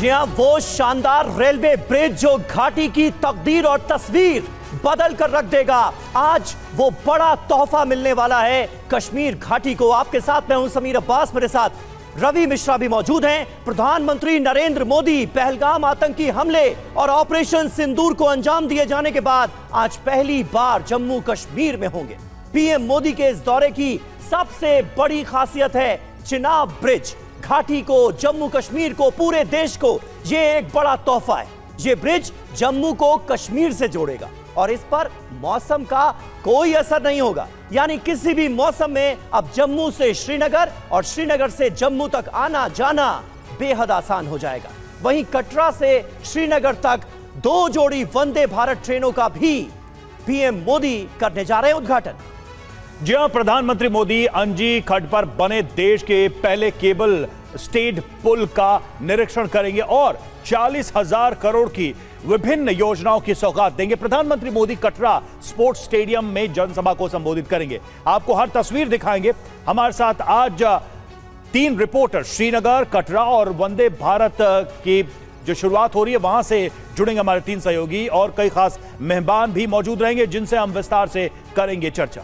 जी हां, वो शानदार रेलवे ब्रिज जो घाटी की तकदीर और तस्वीर बदल कर रख देगा। आज वो बड़ा तोहफा मिलने वाला है कश्मीर घाटी को। आपके साथ मैं हूं समीर अब्बास, मेरे साथ रवि मिश्रा भी मौजूद हैं। प्रधानमंत्री नरेंद्र मोदी पहलगाम आतंकी हमले और ऑपरेशन सिंदूर को अंजाम दिए जाने के बाद आज पहली बार जम्मू कश्मीर में होंगे। पीएम मोदी के इस दौरे की सबसे बड़ी खासियत है चिनाब ब्रिज। घाटी को, जम्मू कश्मीर को, पूरे देश को यह एक बड़ा तोहफा है। यह ब्रिज जम्मू को कश्मीर से जोड़ेगा और इस पर मौसम का कोई असर नहीं होगा। यानी किसी भी मौसम में अब जम्मू से श्रीनगर और श्रीनगर से जम्मू तक आना जाना बेहद आसान हो जाएगा। वहीं कटरा से श्रीनगर तक 2 जोड़ी वंदे भारत ट्रेनों का भी पीएम मोदी करने जा रहे हैं उद्घाटन। जी हां, प्रधानमंत्री मोदी अंजी खड्ड पर बने देश के पहले केबल स्टेड पुल का निरीक्षण करेंगे और 40,000 करोड़ की विभिन्न योजनाओं की सौगात देंगे। प्रधानमंत्री मोदी कटरा स्पोर्ट्स स्टेडियम में जनसभा को संबोधित करेंगे। आपको हर तस्वीर दिखाएंगे। हमारे साथ आज 3 रिपोर्टर श्रीनगर, कटरा और वंदे भारत की जो शुरुआत हो रही है वहां से जुड़ेंगे हमारे 3 सहयोगी और कई खास मेहमान भी मौजूद रहेंगे जिनसे हम विस्तार से करेंगे चर्चा।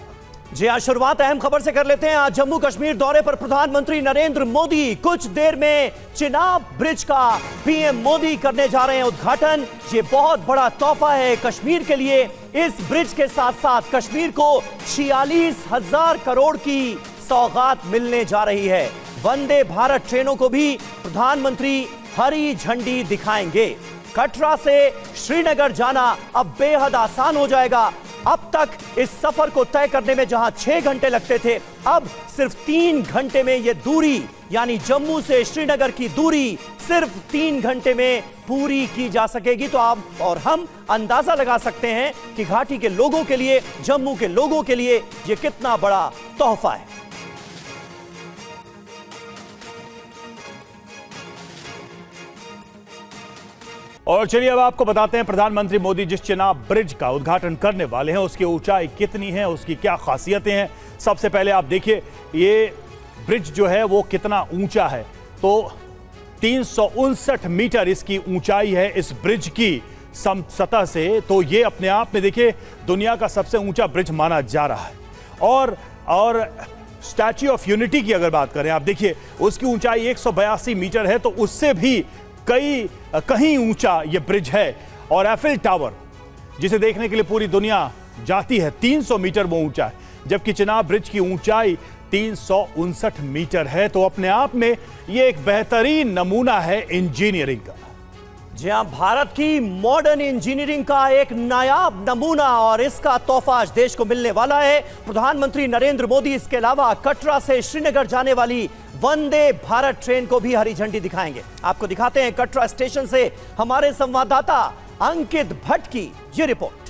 जी आज शुरुआत अहम खबर से कर लेते हैं। आज जम्मू कश्मीर दौरे पर प्रधानमंत्री नरेंद्र मोदी कुछ देर में चिनाब ब्रिज का पीएम मोदी करने जा रहे हैं उद्घाटन। ये बहुत बड़ा तोहफा है कश्मीर के लिए। इस ब्रिज के साथ साथ कश्मीर को 46,000 करोड़ की सौगात मिलने जा रही है। वंदे भारत ट्रेनों को भी प्रधानमंत्री हरी झंडी दिखाएंगे। कटरा से श्रीनगर जाना अब बेहद आसान हो जाएगा। अब तक इस सफर को तय करने में जहां 6 घंटे लगते थे, अब सिर्फ 3 घंटे में यह दूरी, यानी जम्मू से श्रीनगर की दूरी सिर्फ 3 घंटे में पूरी की जा सकेगी। तो आप और हम अंदाजा लगा सकते हैं कि घाटी के लोगों के लिए, जम्मू के लोगों के लिए यह कितना बड़ा तोहफा है। और चलिए अब आपको बताते हैं प्रधानमंत्री मोदी जिस चिनाब ब्रिज का उद्घाटन करने वाले हैं उसकी ऊंचाई कितनी है, उसकी क्या खासियतें हैं। सबसे पहले आप देखिए ये ब्रिज जो है वो कितना ऊंचा है। तो 359 मीटर इसकी ऊंचाई है इस ब्रिज की सतह से। तो ये अपने आप में देखिए दुनिया का सबसे ऊंचा ब्रिज माना जा रहा है। और स्टैच्यू ऑफ यूनिटी की अगर बात करें, आप देखिए उसकी ऊंचाई 182 मीटर है, तो उससे भी कहीं ऊंचा यह ब्रिज है। और एफिल टावर जिसे देखने के लिए पूरी दुनिया जाती है, 300 मीटर वो ऊंचा है, जबकि चिनाब ब्रिज की ऊंचाई 359 मीटर है। तो अपने आप में यह एक बेहतरीन नमूना है इंजीनियरिंग का। जी हां, भारत की मॉडर्न इंजीनियरिंग का एक नायाब नमूना और इसका तोहफा आज देश को मिलने वाला है। प्रधानमंत्री नरेंद्र मोदी इसके अलावा कटरा से श्रीनगर जाने वाली वंदे भारत ट्रेन को भी हरी झंडी दिखाएंगे। आपको दिखाते हैं कटरा स्टेशन से हमारे संवाददाता अंकित भट्ट की ये रिपोर्ट।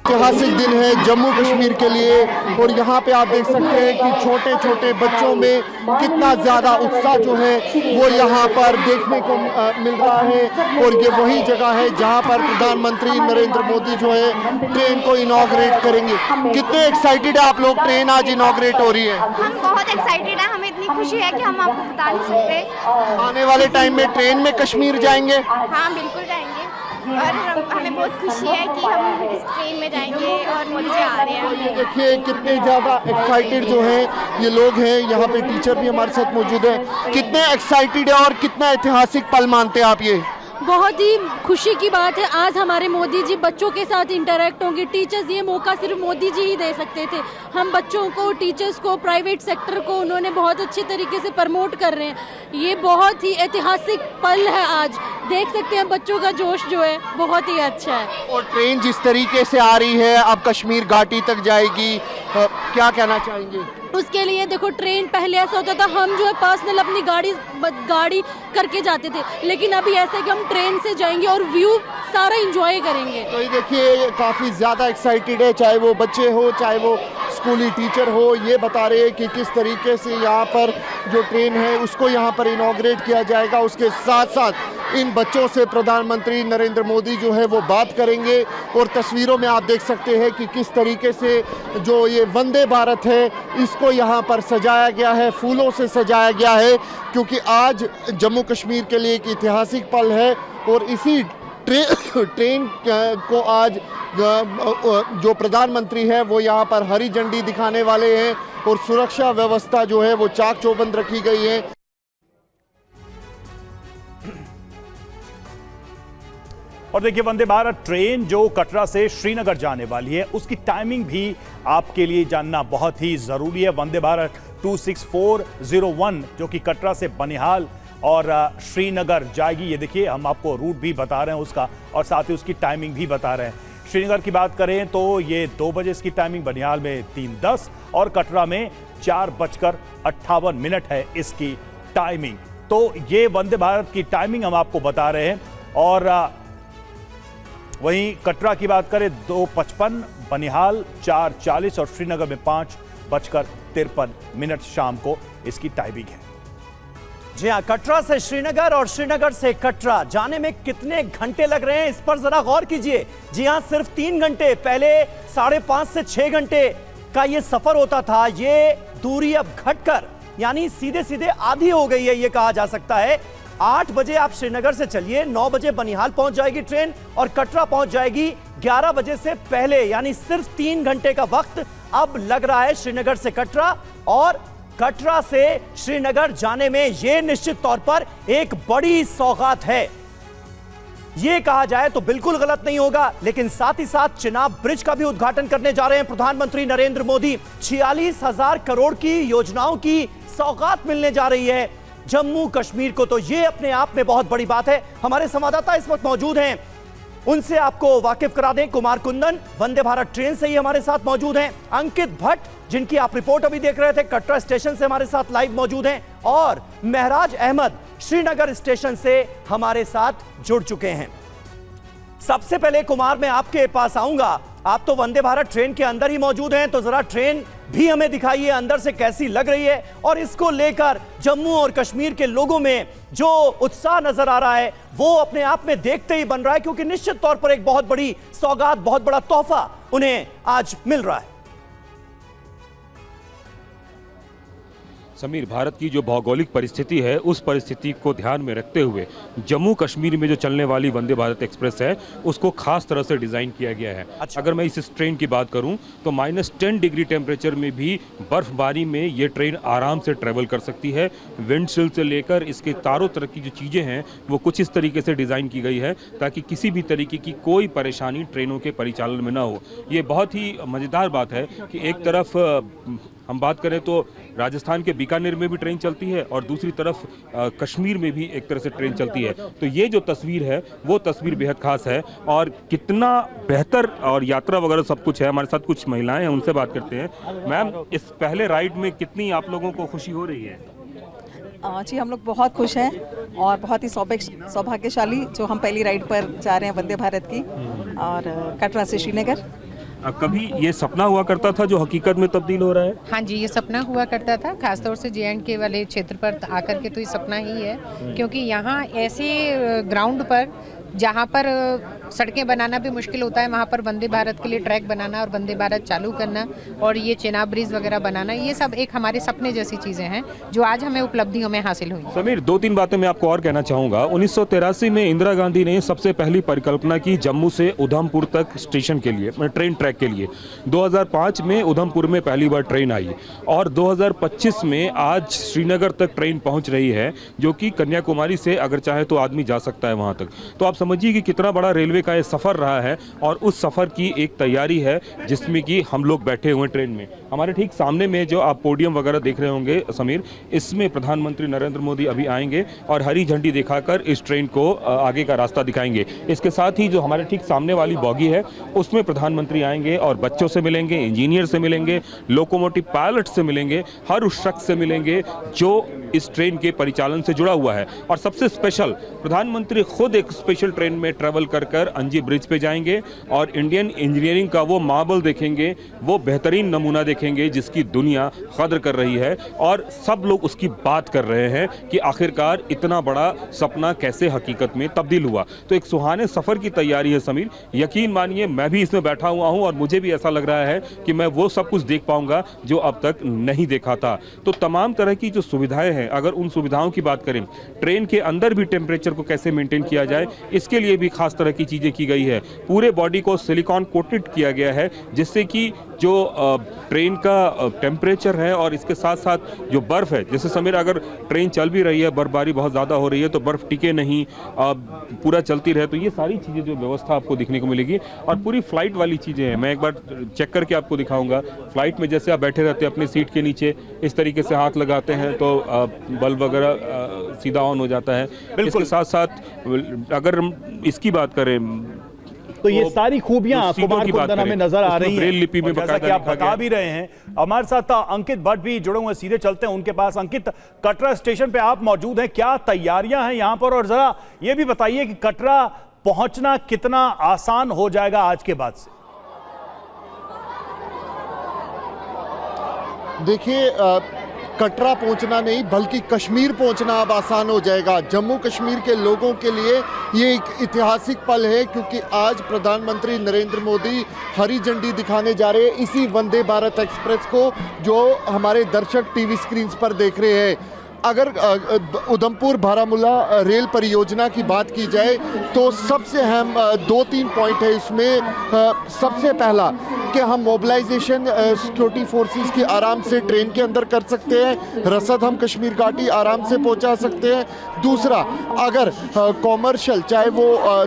ऐतिहासिक दिन है जम्मू कश्मीर के लिए और यहाँ पे आप देख सकते हैं कि छोटे छोटे बच्चों में कितना ज़्यादा उत्साह जो है वो यहाँ पर देखने को मिल रहा है। और ये वही जगह है जहाँ पर प्रधानमंत्री नरेंद्र मोदी जो है ट्रेन को इनॉग्रेट करेंगे। कितने एक्साइटेड है आप लोग? ट्रेन आज इनॉग्रेट हो रही है। हम बहुत एक्साइटेड हैं, हमें इतनी खुशी है कि हम आपको बता नहीं सकते। आने वाले टाइम में ट्रेन में कश्मीर जाएंगे? हाँ बिल्कुल जाएंगे और हमें बहुत खुशी है कि हम इस ट्रेन में जाएंगे और मोदी जी आ रहे हैं। देखिए कितने ज़्यादा एक्साइटेड जो हैं ये लोग हैं। यहाँ पे टीचर भी हमारे साथ मौजूद हैं। कितने एक्साइटेड है और कितना ऐतिहासिक पल मानते हैं आप ये? बहुत ही खुशी की बात है। आज हमारे मोदी जी बच्चों के साथ इंटरेक्ट होंगे। टीचर्स ये मौका सिर्फ मोदी जी ही दे सकते थे। हम बच्चों को, टीचर्स को, प्राइवेट सेक्टर को उन्होंने बहुत अच्छे तरीके से प्रमोट कर रहे हैं। ये बहुत ही ऐतिहासिक पल है। आज देख सकते हैं बच्चों का जोश जो है बहुत ही अच्छा है। और ट्रेन जिस तरीके से आ रही है अब कश्मीर घाटी तक जाएगी, क्या कहना चाहेंगे? उसके लिए देखो ट्रेन पहले ऐसा होता था हम जो है पर्सनल अपनी गाड़ी करके जाते थे, लेकिन अभी ऐसा है कि हम ट्रेन से जाएंगे और व्यू सारा एंजॉय करेंगे। तो ये देखिए काफ़ी ज़्यादा एक्साइटेड है, चाहे वो बच्चे हो चाहे वो स्कूली टीचर हो, ये बता रहे हैं कि किस तरीके से यहाँ पर जो ट्रेन है उसको यहाँ पर इनॉग्रेट किया जाएगा। उसके साथ साथ इन बच्चों से प्रधानमंत्री नरेंद्र मोदी जो है वो बात करेंगे। और तस्वीरों में आप देख सकते हैं कि किस तरीके से जो ये वंदे भारत है इसको यहाँ पर सजाया गया है, फूलों से सजाया गया है, क्योंकि आज जम्मू कश्मीर के लिए एक ऐतिहासिक पल है। और इसी ट्रेन को आज जो प्रधानमंत्री है वो यहाँ पर हरी झंडी दिखाने वाले हैं और सुरक्षा व्यवस्था जो है वो चाक चौबंद रखी गई है। और देखिए, वंदे भारत ट्रेन जो कटरा से श्रीनगर जाने वाली है उसकी टाइमिंग भी आपके लिए जानना बहुत ही जरूरी है। वंदे भारत 26401 जो कि कटरा से बनिहाल और श्रीनगर जाएगी। ये देखिए, हम आपको रूट भी बता रहे हैं उसका, और साथ ही उसकी टाइमिंग भी बता रहे हैं। श्रीनगर की बात करें तो ये 2 बजे इसकी टाइमिंग, बनिहाल में 3:10 और कटरा में 4:58 है इसकी टाइमिंग। तो ये वंदे भारत की टाइमिंग हम आपको बता रहे हैं। और वहीं कटरा की बात करें 2:55, बनिहाल 4:40 और श्रीनगर में 5:53 शाम को इसकी टाइमिंग है। जी हाँ, कटरा से श्रीनगर और श्रीनगर से कटरा जाने में कितने घंटे लग रहे हैं इस पर जरा गौर कीजिए। जी हाँ, सिर्फ 3 घंटे, पहले 5.5 से 6 घंटे का ये सफर होता था। ये दूरी अब घटकर यानी सीधे सीधे आधी हो गई है, ये कहा जा सकता है। 8 बजे आप श्रीनगर से चलिए, 9 बजे बनिहाल पहुंच जाएगी ट्रेन और कटरा पहुंच जाएगी 11 बजे से पहले, यानी सिर्फ 3 घंटे का वक्त अब लग रहा है श्रीनगर से कटरा। और कटरा से श्रीनगर जाने में यह निश्चित तौर पर एक बड़ी सौगात है, यह कहा जाए तो बिल्कुल गलत नहीं होगा। लेकिन साथ ही साथ चिनाब ब्रिज का भी उद्घाटन करने जा रहे हैं प्रधानमंत्री नरेंद्र मोदी। 46,000 करोड़ की योजनाओं की सौगात मिलने जा रही है जम्मू कश्मीर को, तो यह अपने आप में बहुत बड़ी बात है। हमारे संवाददाता इस वक्त मौजूद हैं, उनसे आपको वाकिफ करा दें। कुमार कुंदन वंदे भारत ट्रेन से ही हमारे साथ मौजूद हैं। अंकित भट्ट, जिनकी आप रिपोर्ट अभी देख रहे थे, कटरा स्टेशन से हमारे साथ लाइव मौजूद हैं। और महराज अहमद श्रीनगर स्टेशन से हमारे साथ जुड़ चुके हैं। सबसे पहले कुमार, मैं आपके पास आऊंगा। आप तो वंदे भारत ट्रेन के अंदर ही मौजूद हैं, तो जरा ट्रेन भी हमें दिखाइए अंदर से कैसी लग रही है, और इसको लेकर जम्मू और कश्मीर के लोगों में जो उत्साह नजर आ रहा है वो अपने आप में देखते ही बन रहा है, क्योंकि निश्चित तौर पर एक बहुत बड़ी सौगात, बहुत बड़ा तोहफा उन्हें आज मिल रहा है। समीर, भारत की जो भौगोलिक परिस्थिति है उस परिस्थिति को ध्यान में रखते हुए जम्मू कश्मीर में जो चलने वाली वंदे भारत एक्सप्रेस है उसको खास तरह से डिज़ाइन किया गया है। अच्छा। अगर मैं इस ट्रेन की बात करूं तो -10 डिग्री टेम्परेचर में भी बर्फबारी में ये ट्रेन आराम से ट्रेवल कर सकती है। विंडशील से लेकर इसके चारों तरह की जो चीज़ें हैं वो कुछ इस तरीके से डिज़ाइन की गई है ताकि किसी भी तरीके की कोई परेशानी ट्रेनों के परिचालन में ना हो। ये बहुत ही मज़ेदार बात है कि एक तरफ हम बात करें तो राजस्थान के बीकानेर में भी ट्रेन चलती है और दूसरी तरफ कश्मीर में भी एक तरह से ट्रेन चलती है। तो ये जो तस्वीर है वो तस्वीर बेहद खास है और कितना बेहतर और यात्रा वगैरह सब कुछ है। हमारे साथ कुछ महिलाएं हैं, उनसे बात करते हैं। मैम, इस पहले राइड में कितनी आप लोगों को खुशी हो रही है? जी, हम लोग बहुत खुश हैं और बहुत ही सौभाग्यशाली जो हम पहली राइड पर जा रहे हैं वंदे भारत की, और कटरा से श्रीनगर। कभी ये सपना हुआ करता था जो हकीकत में तब्दील हो रहा है? हाँ जी, ये सपना हुआ करता था, खासतौर से JNK वाले क्षेत्र पर आकर के तो ये सपना ही है, क्योंकि यहाँ ऐसे ग्राउंड पर जहाँ पर सड़कें बनाना भी मुश्किल होता है वहाँ पर वंदे भारत के लिए ट्रैक बनाना और वंदे भारत चालू करना और ये चिनाब ब्रिज वगैरह बनाना, ये सब एक हमारे सपने जैसी चीज़ें हैं जो आज हमें उपलब्धियों में हासिल हुई। समीर, 2-3 बातें मैं आपको और कहना चाहूँगा। 1983 में इंदिरा गांधी ने सबसे पहली परिकल्पना की जम्मू से उधमपुर तक स्टेशन के लिए, ट्रेन ट्रैक के लिए। 2005 में उधमपुर में पहली बार ट्रेन आई और 2025 में आज श्रीनगर तक ट्रेन पहुँच रही है, जो कि कन्याकुमारी से अगर चाहे तो आदमी जा सकता है वहाँ तक। तो आप समझिए कि कितना बड़ा रेलवे का ये सफ़र रहा है और उस सफ़र की एक तैयारी है जिसमें कि हम लोग बैठे हुए ट्रेन में। हमारे ठीक सामने में जो आप पोडियम वगैरह देख रहे होंगे समीर, इसमें प्रधानमंत्री नरेंद्र मोदी अभी आएंगे और हरी झंडी दिखाकर इस ट्रेन को आगे का रास्ता दिखाएंगे। इसके साथ ही जो हमारे ठीक सामने वाली बॉगी है उसमें प्रधानमंत्री आएंगे और बच्चों से मिलेंगे, इंजीनियर से मिलेंगे, लोकोमोटिव पायलट से मिलेंगे, हर उस शख्स से मिलेंगे जो इस ट्रेन के परिचालन से जुड़ा हुआ है। और सबसे स्पेशल, प्रधानमंत्री खुद एक स्पेशल ट्रेन में ट्रैवल कर अंजी ब्रिज पे जाएंगे और इंडियन इंजीनियरिंग का वो मार्बल देखेंगे, वो बेहतरीन नमूना देखेंगे जिसकी दुनिया कदर कर रही है। और सब लोग उसकी बात कर रहे हैं कि आखिरकार इतना बड़ा सपना कैसे हकीकत में तब्दील हुआ। तो एक सुहाने सफ़र की तैयारी है समीर, यकीन मानिए मैं भी इसमें बैठा हुआ हूं और मुझे भी ऐसा लग रहा है कि मैं वो सब कुछ देख पाऊंगा जो अब तक नहीं देखा था। तो तमाम तरह की जो सुविधाएं हैं, अगर उन सुविधाओं की बात करें, ट्रेन के अंदर भी टेम्परेचर को कैसे मेंटेन किया जाए, इसके लिए भी खास तरह की चीज़ें की गई है। पूरे बॉडी को सिलिकॉन कोटेड किया गया है जिससे कि जो ट्रेन का टेम्परेचर है और इसके साथ साथ जो बर्फ़ है, जैसे समीर अगर ट्रेन चल भी रही है, बर्फबारी बहुत ज़्यादा हो रही है तो बर्फ़ टिके नहीं, पूरा चलती रहे, तो ये सारी चीज़ें जो व्यवस्था आपको दिखने को मिलेगी। और पूरी फ्लाइट वाली चीज़ें हैं, मैं एक बार चेक करके आपको दिखाऊंगा। फ्लाइट में जैसे आप बैठे रहते हैं अपनी सीट के नीचे, इस तरीके से हाथ लगाते हैं तो बल्ब वगैरह सीधा ऑन हो जाता है। इसके साथ साथ अगर इसकी बात करें तो ये सारी खूबियां कुमार हमें नजर आ रही हैं। ब्रेल लिपि में जैसा कि आप बता भी रहे हैं, हमारे साथ अंकित भट्ट भी जुड़े हुए, सीधे चलते हैं उनके पास। अंकित, कटरा स्टेशन पे आप मौजूद हैं, क्या तैयारियां हैं यहां पर, और जरा ये भी बताइए कि कटरा पहुंचना कितना आसान हो जाएगा आज के बाद से? देखिए, कटरा पहुंचना नहीं बल्कि कश्मीर पहुंचना अब आसान हो जाएगा। जम्मू कश्मीर के लोगों के लिए ये एक ऐतिहासिक पल है क्योंकि आज प्रधानमंत्री नरेंद्र मोदी हरी झंडी दिखाने जा रहे हैं इसी वंदे भारत एक्सप्रेस को, जो हमारे दर्शक टीवी स्क्रीन पर देख रहे हैं। अगर उधमपुर बारामूला रेल परियोजना की बात की जाए तो सबसे अहम 2-3 पॉइंट है इसमें। सबसे पहला कि हम मोबिलाइजेशन सिक्योरिटी फोर्सेस की आराम से ट्रेन के अंदर कर सकते हैं, रसद हम कश्मीर घाटी आराम से पहुंचा सकते हैं। दूसरा, अगर कॉमर्शियल, चाहे वो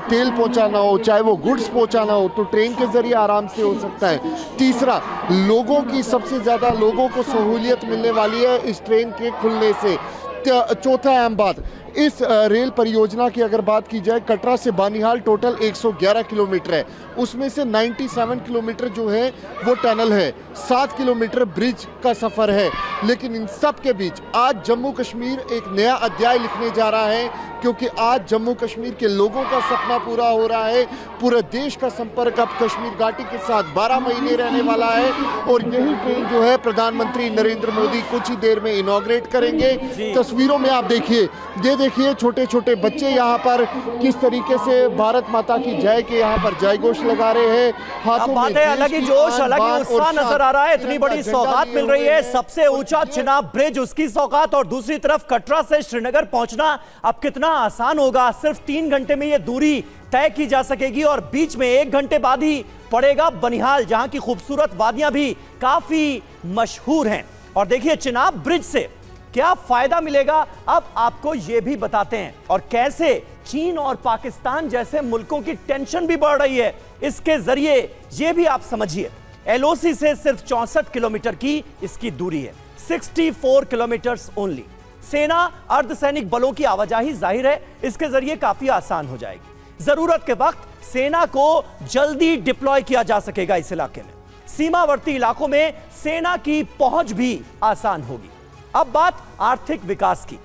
तेल पहुंचाना हो, चाहे वो गुड्स पहुंचाना हो, तो ट्रेन के जरिए आराम से हो सकता है। तीसरा, लोगों की सबसे ज़्यादा लोगों को सहूलियत मिलने वाली है इस ट्रेन के खुलने से। चौथा अहम बात, इस रेल परियोजना की अगर बात की जाए, कटरा से बानिहाल टोटल 111 किलोमीटर है, उसमें से 97 किलोमीटर जो है वो टनल है, 7 किलोमीटर ब्रिज का सफ़र है। लेकिन इन सब के बीच आज जम्मू कश्मीर एक नया अध्याय लिखने जा रहा है क्योंकि आज जम्मू कश्मीर के लोगों का सपना पूरा हो रहा है। पूरे देश का संपर्क अब कश्मीर घाटी के साथ 12 महीने रहने वाला है और यही ट्रेन जो है प्रधानमंत्री नरेंद्र मोदी कुछ ही देर में इनॉग्रेट करेंगे। तस्वीरों में आप देखिए, ये देखिए छोटे छोटे बच्चे यहाँ पर किस तरीके से भारत माता की जय के यहाँ पर जय घोष लगा रहे हैं। हाथों में अलग ही जोश, अलग ही उत्साह नजर आ रहा है। इतनी बड़ी सौगात मिल रही है, सबसे ऊंचा चिनाब ब्रिज, उसकी सौगात, और दूसरी तरफ कटरा से श्रीनगर पहुंचना अब कितना आसान होगा। सिर्फ 3 घंटे में यह दूरी तय की जा सकेगी और बीच में 1 घंटे बाद ही पड़ेगा बनिहाल, जहां की खूबसूरत वादियां भी काफी मशहूर हैं। और देखिए चिनाब ब्रिज से क्या फायदा मिलेगा, अब आपको यह भी बताते हैं, और कैसे चीन और पाकिस्तान जैसे मुल्कों की टेंशन भी बढ़ रही है इसके जरिए, यह भी आप समझिए। एलओसी से सिर्फ 64 किलोमीटर की इसकी दूरी है, 64 किलोमीटर्स ओनली। सेना अर्धसैनिक बलों की आवाजाही जाहिर है इसके जरिए काफी आसान हो जाएगी। जरूरत के वक्त सेना को जल्दी डिप्लॉय किया जा सकेगा इस इलाके में। सीमावर्ती इलाकों में सेना की पहुंच भी आसान होगी। अब बात आर्थिक विकास की,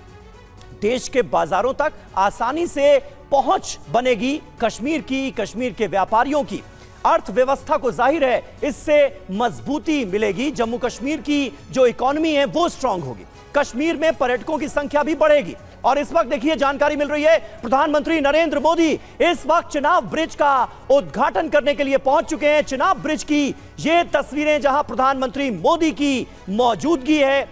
देश के बाजारों तक आसानी से पहुंच बनेगी कश्मीर की, कश्मीर के व्यापारियों की। अर्थव्यवस्था को जाहिर है इससे मजबूती मिलेगी, जम्मू कश्मीर की जो इकोनॉमी है वो स्ट्रांग होगी, कश्मीर में पर्यटकों की संख्या भी बढ़ेगी। और इस वक्त देखिए जानकारी मिल रही है, प्रधानमंत्री नरेंद्र मोदी इस वक्त चिनाब ब्रिज का उद्घाटन करने के लिए पहुंच चुके हैं। चिनाब ब्रिज की ये तस्वीरें जहां प्रधानमंत्री मोदी की मौजूदगी है,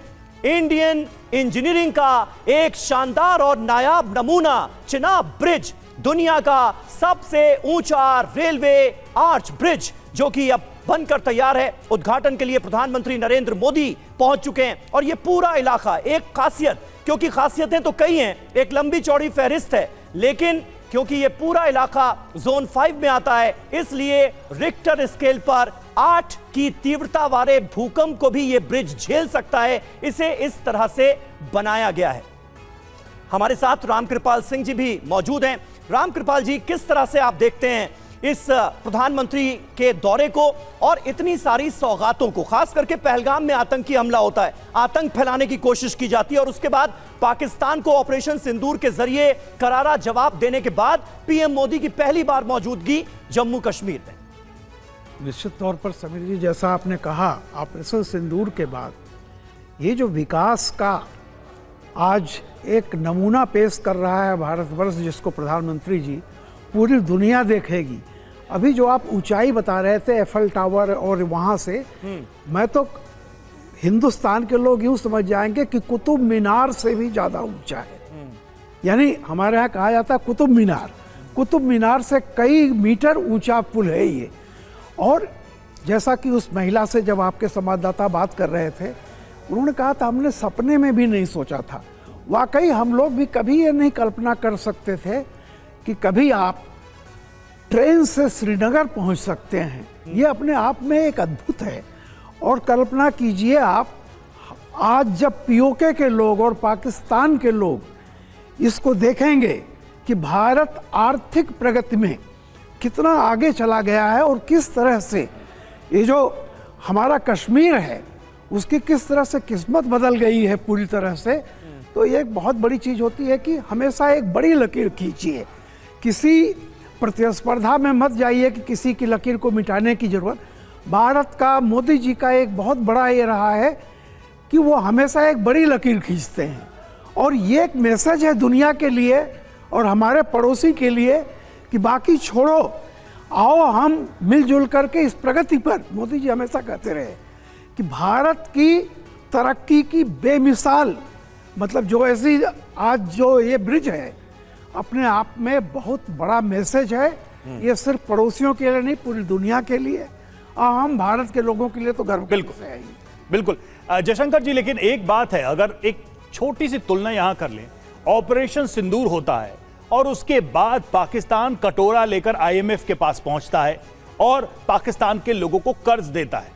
इंडियन इंजीनियरिंग का एक शानदार और नायाब नमूना चिनाब ब्रिज, दुनिया का सबसे ऊंचा रेलवे आर्च ब्रिज जो कि अब बनकर तैयार है। उद्घाटन के लिए प्रधानमंत्री नरेंद्र मोदी पहुंच चुके हैं। और यह पूरा इलाका एक खासियत, क्योंकि खासियतें तो कई हैं, एक लंबी चौड़ी फहरिस्त है, लेकिन क्योंकि यह पूरा इलाका जोन 5 में आता है इसलिए रिक्टर स्केल पर 8 की तीव्रता वाले भूकंप को भी यह ब्रिज झेल सकता है। इसे इस तरह से बनाया गया है। हमारे साथ रामकृपाल सिंह जी भी मौजूद हैं। रामकृपाल जी, किस तरह से आप देखते हैं इस प्रधानमंत्री के दौरे को और इतनी सारी सौगातों को। खास करके पहलगाम में आतंकी हमला होता है, आतंक फैलाने की कोशिश की जाती है और उसके बाद पाकिस्तान को ऑपरेशन सिंदूर के जरिए करारा जवाब देने के बाद पीएम मोदी की पहली बार मौजूदगी जम्मू कश्मीर में। निश्चित तौर पर समीर जी, जैसा आपने कहा, ऑपरेशन सिंदूर के बाद ये जो विकास का आज एक नमूना पेश कर रहा है भारतवर्ष, जिसको प्रधानमंत्री जी पूरी दुनिया देखेगी। अभी जो आप ऊंचाई बता रहे थे एफएल टावर और वहाँ से, मैं तो हिंदुस्तान के लोग यूँ समझ जाएंगे कि कुतुब मीनार से भी ज़्यादा ऊंचा है। यानी हमारे यहाँ कहा जाता है कुतुब मीनार, कुतुब मीनार से कई मीटर ऊंचा पुल है ये। और जैसा कि उस महिला से जब आपके संवाददाता बात कर रहे थे, उन्होंने कहा था हमने सपने में भी नहीं सोचा था। वाकई हम लोग भी कभी ये नहीं कल्पना कर सकते थे कि कभी आप ट्रेन से श्रीनगर पहुंच सकते हैं। ये अपने आप में एक अद्भुत है। और कल्पना कीजिए आप, आज जब पीओके के लोग और पाकिस्तान के लोग इसको देखेंगे कि भारत आर्थिक प्रगति में कितना आगे चला गया है और किस तरह से ये जो हमारा कश्मीर है उसकी किस तरह से किस्मत बदल गई है पूरी तरह से, तो ये एक बहुत बड़ी चीज़ होती है कि हमेशा एक बड़ी लकीर खींचिए। किसी प्रतिस्पर्धा में मत जाइए कि किसी की लकीर को मिटाने की ज़रूरत। भारत का, मोदी जी का एक बहुत बड़ा ये रहा है कि वो हमेशा एक बड़ी लकीर खींचते हैं। और ये एक मैसेज है दुनिया के लिए और हमारे पड़ोसी के लिए कि बाकी छोड़ो, आओ हम मिलजुल करके इस प्रगति पर। मोदी जी हमेशा कहते रहे कि भारत की तरक्की की बेमिसाल, मतलब जो ऐसी आज जो ये ब्रिज है अपने आप में बहुत बड़ा मैसेज है। ये सिर्फ पड़ोसियों के लिए नहीं, पूरी दुनिया के लिए, हम भारत के लोगों के लिए तो गर्व बिल्कुल है। बिल्कुल जयशंकर जी, लेकिन एक बात है, अगर एक छोटी सी तुलना यहां कर लें, ऑपरेशन सिंदूर होता है और उसके बाद पाकिस्तान कटोरा लेकर आईएमएफ के पास पहुंचता है और पाकिस्तान के लोगों को कर्ज देता है,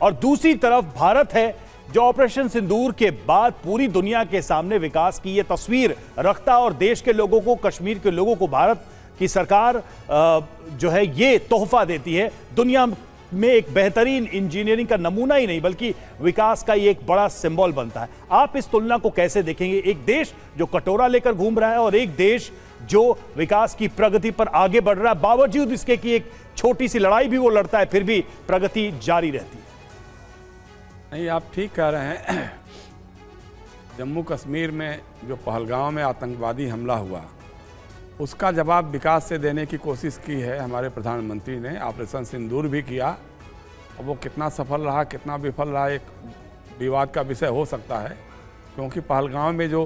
और दूसरी तरफ भारत है जो ऑपरेशन सिंदूर के बाद पूरी दुनिया के सामने विकास की ये तस्वीर रखता और देश के लोगों को, कश्मीर के लोगों को भारत की सरकार जो है ये तोहफा देती है। दुनिया में एक बेहतरीन इंजीनियरिंग का नमूना ही नहीं बल्कि विकास का ये एक बड़ा सिंबल बनता है। आप इस तुलना को कैसे देखेंगे? एक देश जो कटोरा लेकर घूम रहा है और एक देश जो विकास की प्रगति पर आगे बढ़ रहा है, बावजूद इसके कि एक छोटी सी लड़ाई भी वो लड़ता है, फिर भी प्रगति जारी रहती है। नहीं, आप ठीक कह रहे हैं। जम्मू कश्मीर में जो पहलगाम में आतंकवादी हमला हुआ, उसका जवाब विकास से देने की कोशिश की है हमारे प्रधानमंत्री ने। ऑपरेशन सिंदूर भी किया, और वो कितना सफल रहा कितना विफल रहा एक विवाद का विषय हो सकता है, क्योंकि पहलगाम में जो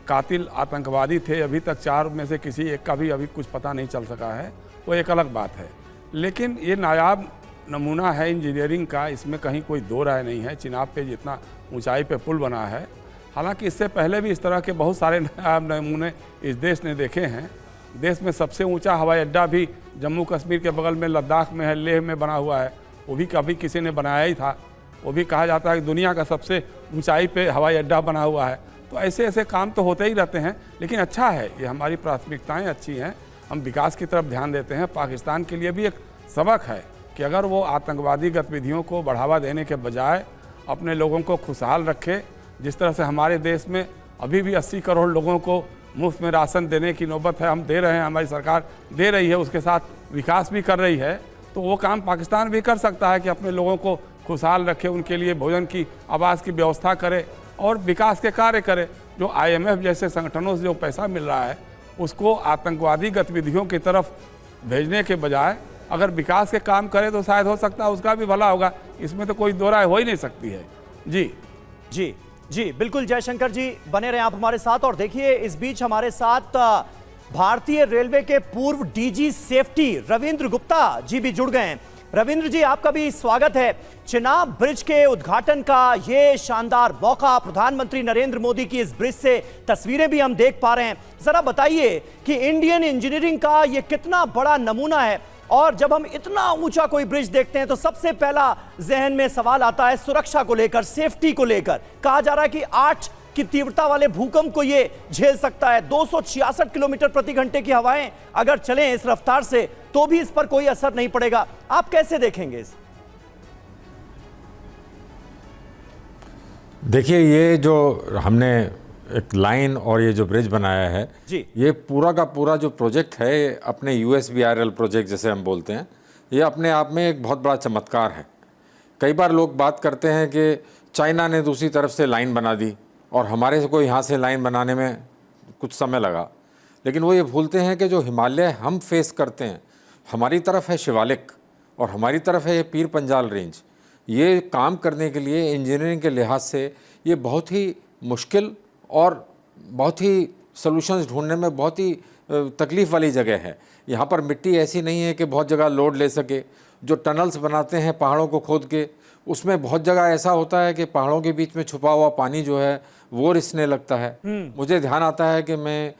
कातिल आतंकवादी थे, अभी तक 4 में से किसी एक का भी अभी कुछ पता नहीं चल सका है, वो एक अलग बात है। लेकिन ये नायाब नमूना है इंजीनियरिंग का, इसमें कहीं कोई दो राय नहीं है। चिनाब पे जितना ऊंचाई पे पुल बना है, हालांकि इससे पहले भी इस तरह के बहुत सारे नायाब नमूने इस देश ने देखे हैं। देश में सबसे ऊंचा हवाई अड्डा भी जम्मू कश्मीर के बगल में लद्दाख में है, लेह में बना हुआ है, वो भी कभी किसी ने बनाया ही था। वो भी कहा जाता है कि दुनिया का सबसे ऊंचाई पे हवाई अड्डा बना हुआ है। तो ऐसे ऐसे काम तो होते ही रहते हैं, लेकिन अच्छा है, ये हमारी प्राथमिकताएं अच्छी हैं, हम विकास की तरफ ध्यान देते हैं। पाकिस्तान के लिए भी एक सबक है कि अगर वो आतंकवादी गतिविधियों को बढ़ावा देने के बजाय अपने लोगों को खुशहाल रखे, जिस तरह से हमारे देश में अभी भी 80 करोड़ लोगों को मुफ्त में राशन देने की नौबत है, हम दे रहे हैं, हमारी सरकार दे रही है, उसके साथ विकास भी कर रही है, तो वो काम पाकिस्तान भी कर सकता है कि अपने लोगों को खुशहाल रखे, उनके लिए भोजन की, आवास की व्यवस्था करे और विकास के कार्य करे। जो IMF जैसे संगठनों से जो पैसा मिल रहा है, उसको आतंकवादी गतिविधियों की तरफ भेजने के बजाय अगर विकास के काम करे तो शायद हो सकता है उसका भी भला होगा। इसमें तो कोई दो राय हो ही नहीं सकती है। जी जी जी बिल्कुल। जयशंकर जी बने रहे आप हमारे साथ। और देखिए, इस बीच हमारे साथ भारतीय रेलवे के पूर्व DG सेफ्टी रविंद्र गुप्ता जी भी जुड़ गए हैं। रविंद्र जी, आपका भी स्वागत है। चिनाब ब्रिज के उद्घाटन का ये शानदार मौका, प्रधानमंत्री नरेंद्र मोदी की इस ब्रिज से तस्वीरें भी हम देख पा रहे हैं। जरा बताइए कि इंडियन इंजीनियरिंग का ये कितना बड़ा नमूना है, और जब हम इतना ऊंचा कोई ब्रिज देखते हैं तो सबसे पहला जहन में सवाल आता है सुरक्षा को लेकर, सेफ्टी को लेकर। कहा जा रहा है कि 8 कि तीव्रता वाले भूकंप को ये झेल सकता है। 266 किलोमीटर प्रति घंटे की हवाएं अगर चलें इस रफ्तार से तो भी इस पर कोई असर नहीं पड़ेगा। आप कैसे देखेंगे इस? देखिए, ये जो हमने एक लाइन और ये जो ब्रिज बनाया है जी, ये पूरा का पूरा जो प्रोजेक्ट है अपने USBRL प्रोजेक्ट जैसे हम बोलते हैं, ये अपने आप में एक बहुत बड़ा चमत्कार है। कई बार लोग बात करते हैं कि चाइना ने दूसरी तरफ से लाइन बना दी और हमारे को यहाँ से लाइन बनाने में कुछ समय लगा, लेकिन वो ये भूलते हैं कि जो हिमालय हम फेस करते हैं, हमारी तरफ है शिवालिक और हमारी तरफ है ये पीर पंजाल रेंज। ये काम करने के लिए इंजीनियरिंग के लिहाज से ये बहुत ही मुश्किल और बहुत ही सॉल्यूशंस ढूंढने में बहुत ही तकलीफ़ वाली जगह है। यहाँ पर मिट्टी ऐसी नहीं है कि बहुत जगह लोड ले सके। जो टनल्स बनाते हैं पहाड़ों को खोद के, उसमें बहुत जगह ऐसा होता है कि पहाड़ों के बीच में छुपा हुआ पानी जो है वो रिसने लगता है। मुझे ध्यान आता है कि मैं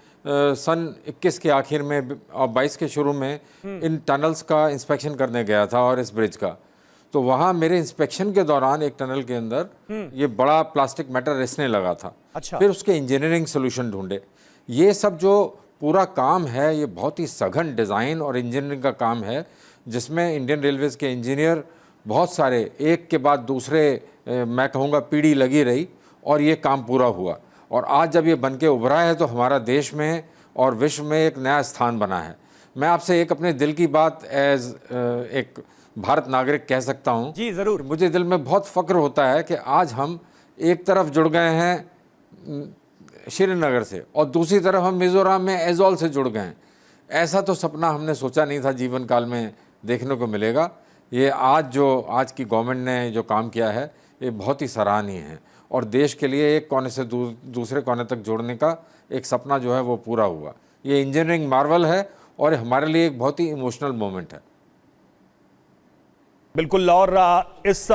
सन 21 के आखिर में और 22 के शुरू में इन टनल्स का इंस्पेक्शन करने गया था और इस ब्रिज का, तो वहाँ मेरे इंस्पेक्शन के दौरान एक टनल के अंदर ये बड़ा प्लास्टिक मैटर रिसने लगा था। अच्छा। फिर उसके इंजीनियरिंग सोल्यूशन ढूंढे। ये सब जो पूरा काम है ये बहुत ही सघन डिज़ाइन और इंजीनियरिंग का काम है, जिसमें इंडियन रेलवेज़ के इंजीनियर बहुत सारे एक के बाद दूसरे मैं कहूँगा पीढ़ी लगी रही और ये काम पूरा हुआ। और आज जब ये बन के उभरा है तो हमारा देश में और विश्व में एक नया स्थान बना है। मैं आपसे एक अपने दिल की बात एज एक भारत नागरिक कह सकता हूँ जी जरूर। मुझे दिल में बहुत फ़ख्र होता है कि आज हम एक तरफ जुड़ गए हैं श्रीनगर से और दूसरी तरफ हम मिज़ोरम में ऐज़ॉल से जुड़ गए हैं। ऐसा तो सपना हमने सोचा नहीं था जीवन काल में देखने को मिलेगा। ये आज की गवर्नमेंट ने जो काम किया है ये बहुत ही सराहनीय है और देश के लिए एक कोने से दूसरे कोने तक जोड़ने का एक सपना जो है वो पूरा हुआ। ये इंजीनियरिंग मार्वल है और हमारे लिए एक बहुत ही इमोशनल मोमेंट है। बिल्कुल, और इस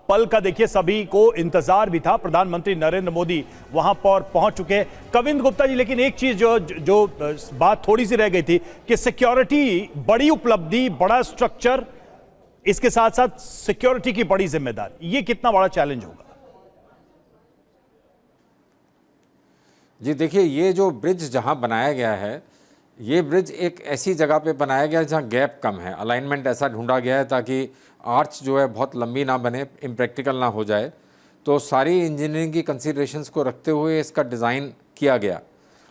पल का देखिए सभी को इंतजार भी था। प्रधानमंत्री नरेंद्र मोदी वहां पर पहुंच चुके हैं। कविंद्र गुप्ता जी, लेकिन एक चीज जो बात थोड़ी सी रह गई थी कि सिक्योरिटी बड़ी उपलब्धि, बड़ा स्ट्रक्चर, इसके साथ साथ सिक्योरिटी की बड़ी जिम्मेदारी, ये कितना बड़ा चैलेंज होगा? जी देखिए, ये जो ब्रिज जहां बनाया गया है, ये ब्रिज एक ऐसी जगह पे बनाया गया है जहां गैप कम है। अलाइनमेंट ऐसा ढूंढा गया है ताकि आर्च जो है बहुत लंबी ना बने, इम्प्रैक्टिकल ना हो जाए। तो सारी इंजीनियरिंग की कंसीडरेशंस को रखते हुए इसका डिज़ाइन किया गया।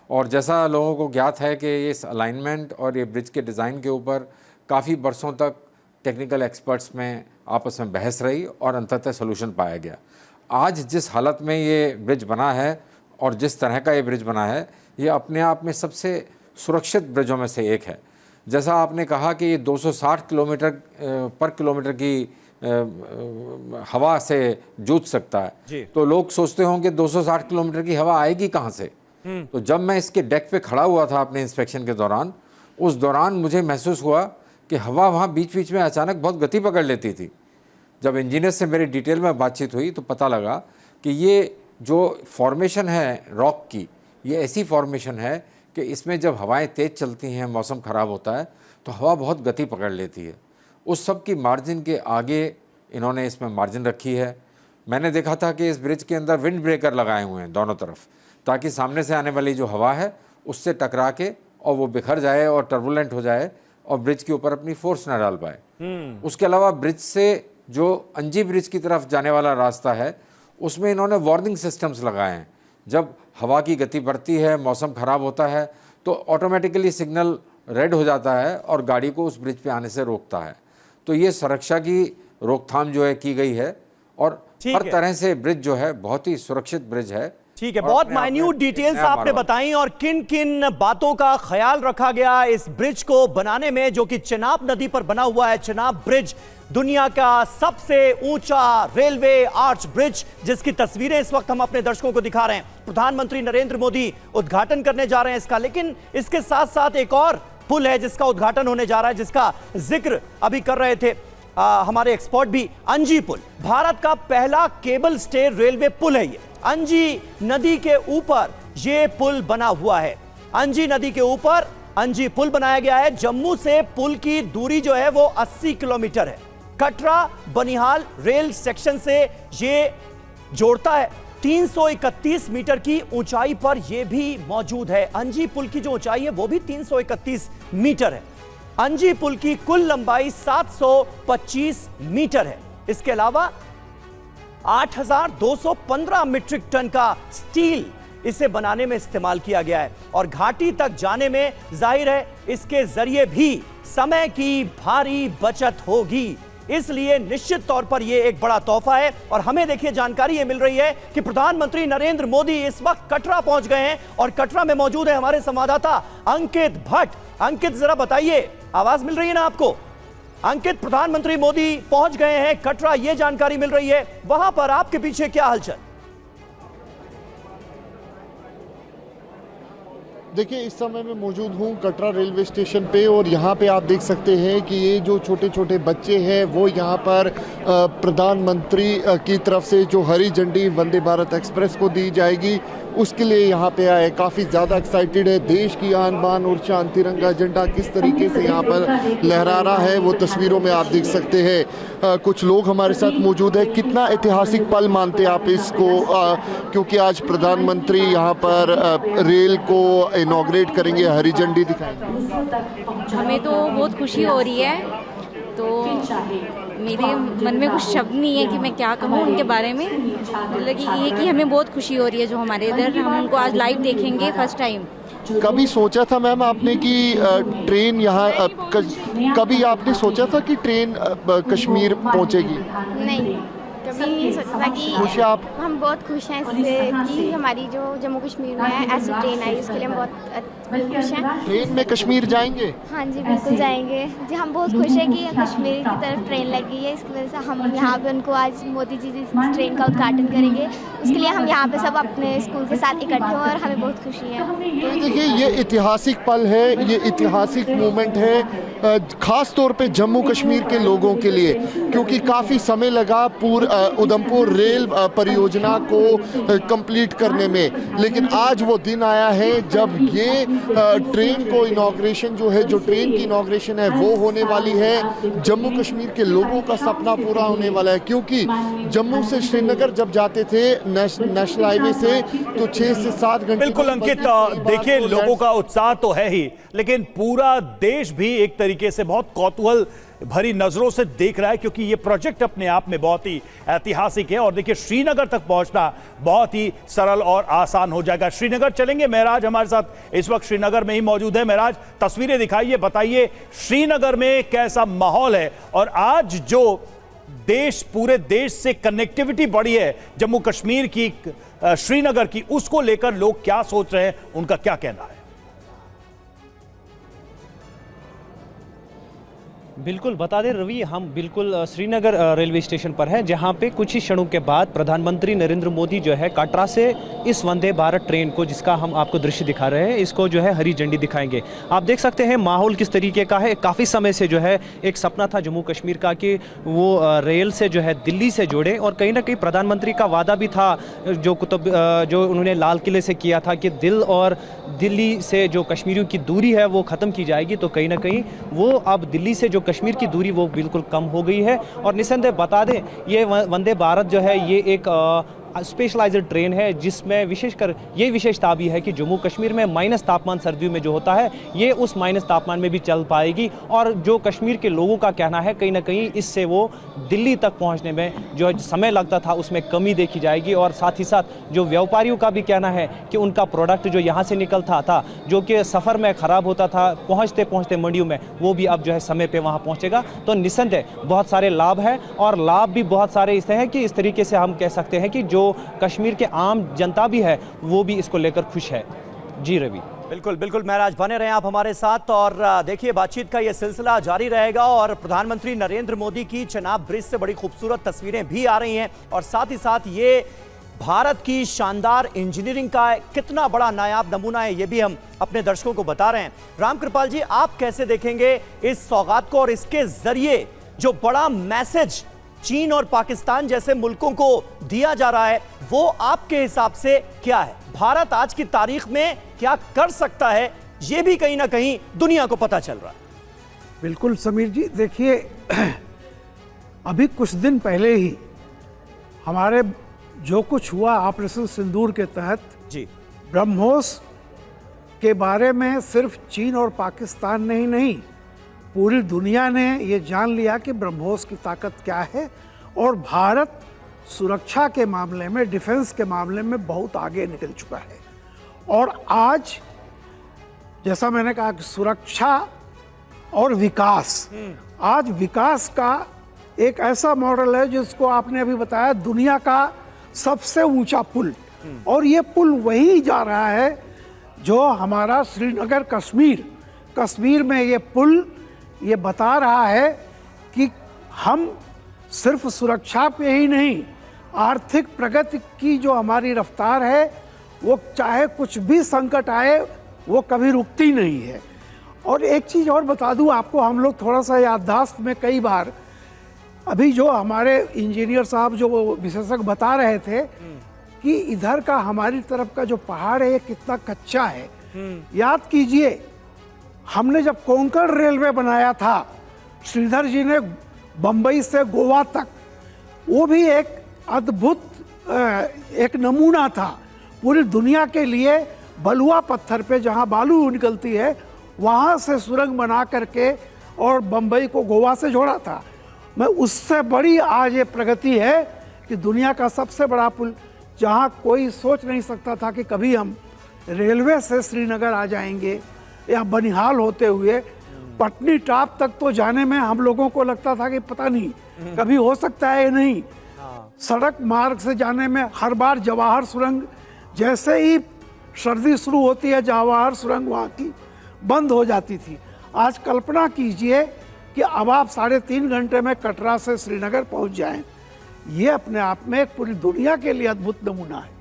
और जैसा लोगों को ज्ञात है कि इस अलाइनमेंट और ये ब्रिज के डिज़ाइन के ऊपर काफ़ी बरसों तक टेक्निकल एक्सपर्ट्स में आपस में बहस रही और अंततः सलूशन पाया गया। आज जिस हालत में ये ब्रिज बना है और जिस तरह का ये ब्रिज बना है, ये अपने आप में सबसे सुरक्षित ब्रिजों में से एक है। जैसा आपने कहा कि ये 260 किलोमीटर पर किलोमीटर की हवा से जूझ सकता है, तो लोग सोचते होंगे 260 किलोमीटर की हवा आएगी कहाँ से। तो जब मैं इसके डेक पे खड़ा हुआ था अपने इंस्पेक्शन के दौरान, उस दौरान मुझे महसूस हुआ कि हवा वहाँ बीच बीच में अचानक बहुत गति पकड़ लेती थी। जब इंजीनियर से मेरी डिटेल में बातचीत हुई तो पता लगा कि ये जो फॉर्मेशन है रॉक की, ये ऐसी फॉर्मेशन है कि इसमें जब हवाएं तेज़ चलती हैं, मौसम ख़राब होता है तो हवा बहुत गति पकड़ लेती है। उस सब की मार्जिन के आगे इन्होंने इसमें मार्जिन रखी है। मैंने देखा था कि इस ब्रिज के अंदर विंड ब्रेकर लगाए हुए हैं दोनों तरफ, ताकि सामने से आने वाली जो हवा है उससे टकरा के और वो बिखर जाए और टर्बुलेंट हो जाए और ब्रिज के ऊपर अपनी फोर्स ना डाल पाए। उसके अलावा ब्रिज से जो अंजी ब्रिज की तरफ जाने वाला रास्ता है उसमें इन्होंने वार्निंग सिस्टम्स लगाए हैं। जब हवा की गति बढ़ती है, मौसम ख़राब होता है, तो ऑटोमेटिकली सिग्नल रेड हो जाता है और गाड़ी को उस ब्रिज पे आने से रोकता है। तो ये सुरक्षा की रोकथाम जो है की गई है और हर तरह से ब्रिज जो है बहुत ही सुरक्षित ब्रिज है। ठीक है, बहुत माइन्यूट डिटेल्स आपने बताई और किन किन बातों का ख्याल रखा गया इस ब्रिज को बनाने में, जो कि चेनाब नदी पर बना हुआ है। चेनाब ब्रिज दुनिया का सबसे ऊंचा रेलवे आर्च ब्रिज, जिसकी तस्वीरें इस वक्त हम अपने दर्शकों को दिखा रहे हैं। प्रधानमंत्री नरेंद्र मोदी उद्घाटन करने जा रहे हैं इसका, लेकिन इसके साथ साथ एक और पुल है जिसका उद्घाटन होने जा रहा है, जिसका जिक्र अभी कर रहे थे हमारे एक्सपर्ट भी। अंजी पुल भारत का पहला केबल स्टे रेलवे पुल है। ये अंजी नदी के ऊपर ये पुल बना हुआ है। अंजी नदी के ऊपर अंजी पुल बनाया गया है। जम्मू से पुल की दूरी जो है वो 80 किलोमीटर है। कटरा बनिहाल रेल सेक्शन से ये जोड़ता है। 331 मीटर की ऊंचाई पर यह भी मौजूद है। अंजी पुल की जो ऊंचाई है वो भी 331 मीटर है। अंजी पुल की कुल लंबाई 725 मीटर है। इसके अलावा 8,215 मीट्रिक टन का स्टील इसे बनाने में इस्तेमाल किया गया है और घाटी तक जाने में जाहिर है इसके जरिए भी समय की भारी बचत होगी। इसलिए निश्चित तौर पर यह एक बड़ा तोहफा है। और हमें देखिए जानकारी यह मिल रही है कि प्रधानमंत्री नरेंद्र मोदी इस वक्त कटरा पहुंच गए हैं और कटरा में मौजूद है हमारे संवाददाता अंकित भट्ट। अंकित, जरा बताइए, आवाज मिल रही है ना आपको? अंकित, प्रधानमंत्री मोदी पहुंच गए हैं कटरा, यह जानकारी मिल रही है। वहां पर आपके पीछे क्या हलचल? देखिए, इस समय मैं मौजूद हूँ कटरा रेलवे स्टेशन पे और यहाँ पे आप देख सकते हैं कि ये जो छोटे छोटे बच्चे हैं वो यहाँ पर प्रधानमंत्री की तरफ से जो हरी झंडी वंदे भारत एक्सप्रेस को दी जाएगी उसके लिए यहाँ पे आए। काफ़ी ज़्यादा एक्साइटेड है। देश की आन बान और शान तिरंगा झंडा किस तरीके से यहाँ पर लहरा रहा है वो तस्वीरों में आप देख सकते हैं। कुछ लोग हमारे साथ मौजूद है। कितना ऐतिहासिक पल मानते आप इसको, क्योंकि आज प्रधानमंत्री यहाँ पर रेल को इनॉग्रेट करेंगे, हरी झंडी दिखाएंगे? हमें तो बहुत खुशी हो रही है, तो मेरे मन में कुछ शब्द नहीं है कि मैं क्या कहूँ उनके बारे में। मतलब कि ये कि हमें बहुत खुशी हो रही है जो हमारे इधर, हम उनको आज लाइव देखेंगे फर्स्ट टाइम। कभी सोचा था मैम आपने कि ट्रेन यहाँ, कभी आपने सोचा था कि ट्रेन कश्मीर पहुँचेगी? नहीं, कभी नहीं सोचा था कि खुश हैं आप? हम बहुत खुश हैं इससे कि हमारी जो जम्मू कश्मीर में है ऐसी ट्रेन आई, उसके लिए हम बहुत खुश हैं। ट्रेन में कश्मीर जाएंगे? हाँ जी, बिल्कुल जाएंगे जी। हम बहुत खुश हैं कि कश्मीर की तरफ ट्रेन लगी है, इसकी वजह से हम यहाँ पे उनको आज मोदी जी जिस ट्रेन का उद्घाटन करेंगे उसके लिए हम यहाँ पे सब अपने स्कूल के साथ इकट्ठे हुए और हमें बहुत खुशी है। तो देखिए, ये ऐतिहासिक पल है, ये ऐतिहासिक मोमेंट है ख़ास तौर पे जम्मू कश्मीर के लोगों के लिए, क्योंकि काफ़ी समय लगा उधमपुर रेल परियोजना को कंप्लीट करने में, लेकिन आज वो दिन आया है जब ये ट्रेन को इनॉग्रेशन जो है, जो ट्रेन की इनॉग्रेशन है वो होने वाली है। जम्मू कश्मीर के लोगों का सपना पूरा होने वाला है, क्योंकि जम्मू से श्रीनगर जब जाते थे नेशनल हाईवे से तो 6 से 7 घंटे। बिल्कुल अंकित, देखिए लोगों का उत्साह तो है ही, लेकिन पूरा देश भी एक तरीके से बहुत कौतूहल भरी नजरों से देख रहा है, क्योंकि ये प्रोजेक्ट अपने आप में बहुत ही ऐतिहासिक है। और देखिए, श्रीनगर तक पहुंचना बहुत ही सरल और आसान हो जाएगा। श्रीनगर चलेंगे, महराज हमारे साथ इस वक्त श्रीनगर में ही मौजूद है। महराज, तस्वीरें दिखाइए, बताइए श्रीनगर में कैसा माहौल है और आज जो पूरे देश से कनेक्टिविटी बढ़ी है जम्मू कश्मीर की, श्रीनगर की, उसको लेकर लोग क्या सोच रहे हैं, उनका क्या कहना है? बिल्कुल बता दें रवि, हम बिल्कुल श्रीनगर रेलवे स्टेशन पर हैं, जहां पे कुछ ही क्षणों के बाद प्रधानमंत्री नरेंद्र मोदी जो है कटरा से इस वंदे भारत ट्रेन को, जिसका हम आपको दृश्य दिखा रहे हैं, इसको जो है हरी झंडी दिखाएंगे। आप देख सकते हैं माहौल किस तरीके का है। काफ़ी समय से जो है एक सपना था जम्मू कश्मीर का कि वो रेल से जो है दिल्ली से जोड़े, और कहीं ना कहीं प्रधानमंत्री का वादा भी था जो उन्होंने लाल किले से किया था कि दिल और दिल्ली से जो कश्मीरियों की दूरी है वो ख़त्म की जाएगी। तो कहीं ना कहीं वो अब दिल्ली से जो कश्मीर की दूरी वो बिल्कुल कम हो गई है। और निसंदेह बता दें, ये वंदे भारत जो है ये एक स्पेशलाइज्ड ट्रेन है, जिसमें विशेषकर ये विशेषता भी है कि जम्मू कश्मीर में माइनस तापमान सर्दियों में जो होता है ये उस माइनस तापमान में भी चल पाएगी। और जो कश्मीर के लोगों का कहना है कहीं ना कहीं इससे वो दिल्ली तक पहुंचने में जो समय लगता था उसमें कमी देखी जाएगी। और साथ ही साथ जो व्यापारियों का भी कहना है कि उनका प्रोडक्ट जो यहाँ से निकलता था, जो कि सफ़र में ख़राब होता था पहुँचते पहुँचते मंडियों में, वो भी अब जो है समय पर वहाँ पहुँचेगा। तो निस्संदेह बहुत सारे लाभ हैं, और लाभ भी बहुत सारे इससे हैं कि इस तरीके से हम कह सकते हैं कि जो कश्मीर के आम जनता भी है वो भी इसको लेकर खुश है। जी रवि। बिल्कुल बिल्कुल महराज, बने रहें आप हमारे साथ। और देखिए, बातचीत का ये सिलसिला जारी रहेगा और प्रधानमंत्री नरेंद्र मोदी की चेनाब ब्रिज से बड़ी खूबसूरत तस्वीरें भी आ रही हैं, और साथ ही साथ ये भारत की शानदार इंजीनियरिंग का कितना बड़ा नायाब नमूना है ये भी हम अपने दर्शकों को बता रहे हैं। रामकृपाल जी, आप कैसे देखेंगे इस सौगात को और इसके जरिए जो बड़ा मैसेज चीन और पाकिस्तान जैसे मुल्कों को दिया जा रहा है, वो आपके हिसाब से क्या है? भारत आज की तारीख में क्या कर सकता है, ये भी कहीं ना कहीं दुनिया को पता चल रहा है। बिल्कुल समीर जी, देखिए अभी कुछ दिन पहले ही हमारे जो कुछ हुआ ऑपरेशन सिंदूर के तहत, जी, ब्रह्मोस के बारे में सिर्फ चीन और पाकिस्तान ने ही नहीं, पूरी दुनिया ने ये जान लिया कि ब्रह्मोस की ताकत क्या है। और भारत सुरक्षा के मामले में, डिफेंस के मामले में बहुत आगे निकल चुका है। और आज जैसा मैंने कहा कि सुरक्षा और विकास, आज विकास का एक ऐसा मॉडल है जिसको आपने अभी बताया, दुनिया का सबसे ऊंचा पुल। और ये पुल वही जा रहा है जो हमारा श्रीनगर कश्मीर में ये पुल ये बता रहा है कि हम सिर्फ सुरक्षा पे ही नहीं, आर्थिक प्रगति की जो हमारी रफ्तार है वो चाहे कुछ भी संकट आए वो कभी रुकती नहीं है। और एक चीज़ और बता दूं आपको, हम लोग थोड़ा सा याददाश्त में कई बार, अभी जो हमारे इंजीनियर साहब जो विशेषज्ञ बता रहे थे कि इधर का हमारी तरफ का जो पहाड़ है ये कितना कच्चा है। याद कीजिए, हमने जब कोंकण रेलवे बनाया था, श्रीधर जी ने बम्बई से गोवा तक, वो भी एक अद्भुत एक नमूना था पूरी दुनिया के लिए। बलुआ पत्थर पे जहाँ बालू निकलती है वहाँ से सुरंग बना करके और बम्बई को गोवा से जोड़ा था। मैं उससे बड़ी आज ये प्रगति है कि दुनिया का सबसे बड़ा पुल, जहाँ कोई सोच नहीं सकता था कि कभी हम रेलवे से श्रीनगर आ जाएंगे या बनिहाल होते हुए पटनी टॉप तक तो जाने में हम लोगों को लगता था कि पता नहीं कभी हो सकता है या नहीं। सड़क मार्ग से जाने में हर बार जवाहर सुरंग, जैसे ही सर्दी शुरू होती है जवाहर सुरंग वहाँ की बंद हो जाती थी। आज कल्पना कीजिए कि अब आप 3.5 घंटे में कटरा से श्रीनगर पहुँच जाएं। ये अपने आप में एक पूरी दुनिया के लिए अद्भुत नमूना है।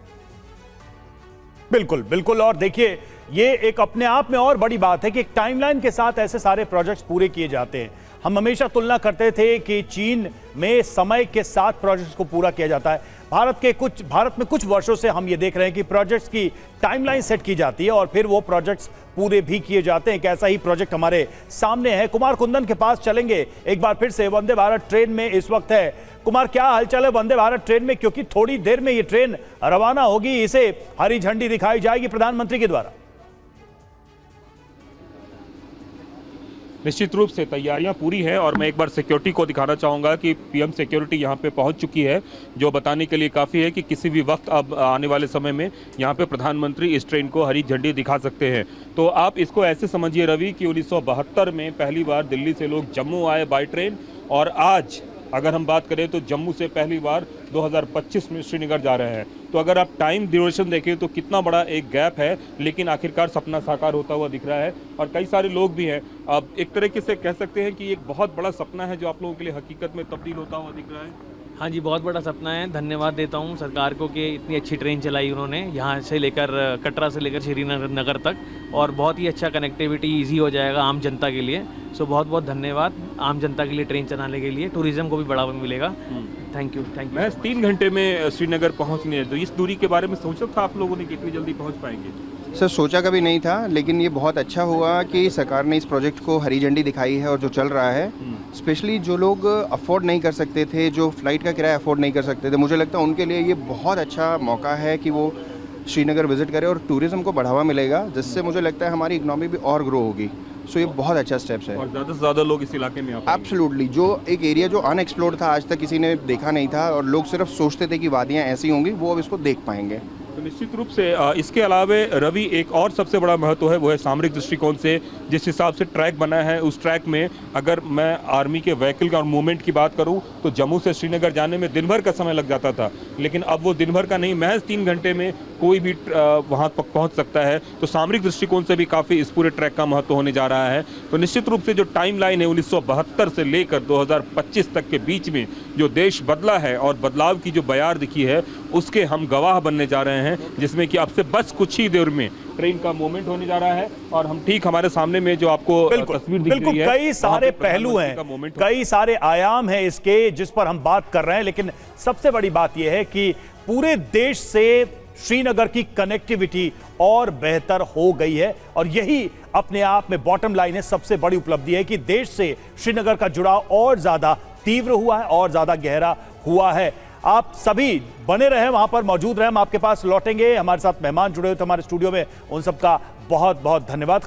बिल्कुल बिल्कुल। और देखिए, ये एक अपने आप में और बड़ी बात है कि एक टाइमलाइन के साथ ऐसे सारे प्रोजेक्ट्स पूरे किए जाते हैं। हम हमेशा तुलना करते थे कि चीन में समय के साथ प्रोजेक्ट्स को पूरा किया जाता है। भारत में कुछ वर्षों से हम ये देख रहे हैं कि प्रोजेक्ट्स की टाइमलाइन सेट की जाती है और फिर वो प्रोजेक्ट्स पूरे भी किए जाते हैं। एक ऐसा ही प्रोजेक्ट हमारे सामने है। कुमार कुंदन के पास चलेंगे एक बार फिर से। वंदे भारत ट्रेन में इस वक्त है कुमार, क्या हालचाल है वंदे भारत ट्रेन में? क्योंकि थोड़ी देर में ये ट्रेन रवाना होगी, इसे हरी झंडी दिखाई जाएगी प्रधानमंत्री के द्वारा। निश्चित रूप से तैयारियां पूरी हैं और मैं एक बार सिक्योरिटी को दिखाना चाहूँगा कि पीएम सिक्योरिटी यहां पे पहुंच चुकी है, जो बताने के लिए काफ़ी है कि किसी भी वक्त अब आने वाले समय में यहां पे प्रधानमंत्री इस ट्रेन को हरी झंडी दिखा सकते हैं। तो आप इसको ऐसे समझिए रवि कि 1972 में पहली बार दिल्ली से लोग जम्मू आए बाई ट्रेन, और आज अगर हम बात करें तो जम्मू से पहली बार 2025 में श्रीनगर जा रहे हैं। तो अगर आप टाइम ड्यूरेशन देखें तो कितना बड़ा एक गैप है, लेकिन आखिरकार सपना साकार होता हुआ दिख रहा है। और कई सारे लोग भी हैं, अब एक तरीके से कह सकते हैं कि एक बहुत बड़ा सपना है जो आप लोगों के लिए हकीकत में तब्दील होता हुआ दिख रहा है। हाँ जी, बहुत बड़ा सपना है। धन्यवाद देता हूँ सरकार को कि इतनी अच्छी ट्रेन चलाई उन्होंने, यहाँ से लेकर कटरा से लेकर श्रीनगर तक, और बहुत ही अच्छा कनेक्टिविटी ईजी हो जाएगा आम जनता के लिए। सो बहुत बहुत धन्यवाद आम जनता के लिए ट्रेन चलाने के लिए, टूरिज्म को भी बढ़ावा मिलेगा। Thank you. मैं 3 घंटे में श्रीनगर पहुँचने है, तो इस दूरी के बारे में सोचा था आप लोगों ने कि इतनी जल्दी पहुँच पाएंगे? सर सोचा कभी नहीं था, लेकिन ये बहुत अच्छा हुआ कि सरकार ने इस प्रोजेक्ट को हरी झंडी दिखाई है। और जो चल रहा है, स्पेशली जो लोग अफोर्ड नहीं कर सकते थे, जो फ्लाइट का किराया अफोर्ड नहीं कर सकते थे, मुझे लगता है उनके लिए ये बहुत अच्छा मौका है कि वो श्रीनगर विजिट करें और टूरिज़्म को बढ़ावा मिलेगा, जिससे मुझे लगता है हमारी इकनॉमी भी और ग्रो होगी। सो ये बहुत अच्छा स्टेप्स है और ज़्यादा से ज़्यादा लोग इस इलाके में एब्सोल्युटली, जो एक एरिया जो अनएक्सप्लोर्ड था, आज तक किसी ने देखा नहीं था और लोग सिर्फ सोचते थे कि वादियाँ ऐसी होंगी, वो अब इसको देख पाएंगे। तो निश्चित रूप से इसके अलावा रवि एक और सबसे बड़ा महत्व है, वो है सामरिक दृष्टिकोण से जिस हिसाब से ट्रैक बना है। उस ट्रैक में अगर मैं आर्मी के व्हीकल का और मूवमेंट की बात करूं तो जम्मू से श्रीनगर जाने में दिन भर का समय लग जाता था, लेकिन अब वो दिन भर का नहीं, महज 3 घंटे में कोई भी वहां तक पहुंच सकता है। तो सामरिक दृष्टिकोण से भी काफ़ी इस पूरे ट्रैक का महत्व होने जा रहा है। तो निश्चित रूप से जो टाइम लाइन है 1972 से लेकर 2025 तक के बीच में जो देश बदला है और बदलाव की जो बयार दिखी है, उसके हम गवाह बनने जा रहे हैं, जिसमें कि अब से बस कुछ ही देर में ट्रेन का मूवमेंट होने जा रहा है। और हम ठीक हमारे सामने में जो आपको तस्वीर दिख रही है, कई सारे पहलू हैं, कई सारे आयाम हैं इसके जिस पर हम बात कर रहे हैं, लेकिन सबसे बड़ी बात यह है कि पूरे देश से श्रीनगर की कनेक्टिविटी और बेहतर हो गई है। और यही अपने आप में बॉटम लाइन है, सबसे बड़ी उपलब्धि है कि देश से श्रीनगर का जुड़ाव और ज्यादा तीव्र हुआ है और ज्यादा गहरा हुआ है। आप सभी बने रहे, वहां पर मौजूद रहे, हम आपके पास लौटेंगे। हमारे साथ मेहमान जुड़े हुए थे हमारे स्टूडियो में, उन सबका बहुत बहुत धन्यवाद।